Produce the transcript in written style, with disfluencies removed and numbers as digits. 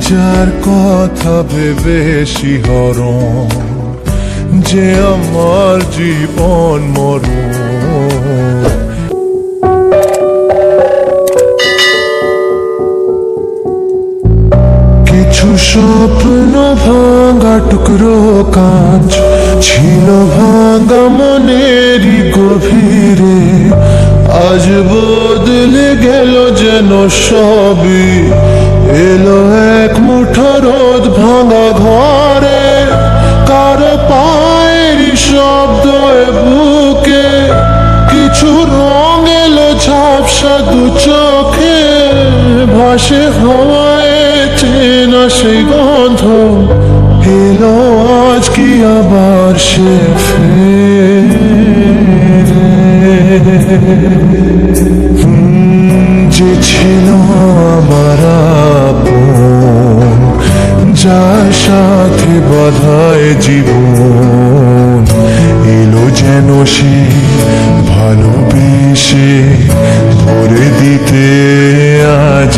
যার কথা ভেবে শিহরণ যে আমার জীবন মরণ। কিছু স্বপ্ন ভাঙা টুকরো কাঁচ ছিল ভাঙা মনেরই গভীরে, আজ বদলে গেল যেন সবই। এলো এক মুঠো রোদ ভাঙা ঘরে, কারো পায়ের শব্দ বুকে, কিছু রং এলো ঝাপসা দু চোখে, ভাসে হওয়ায় চেনা সেই গন্ধ। এলো আজ কি আবার সে ফেরে, যে ছিল আমার আপন, যার সাথে বাঁধায় জীবন। এলো যেন সে ভালোবেসে ভরে দিতে আজ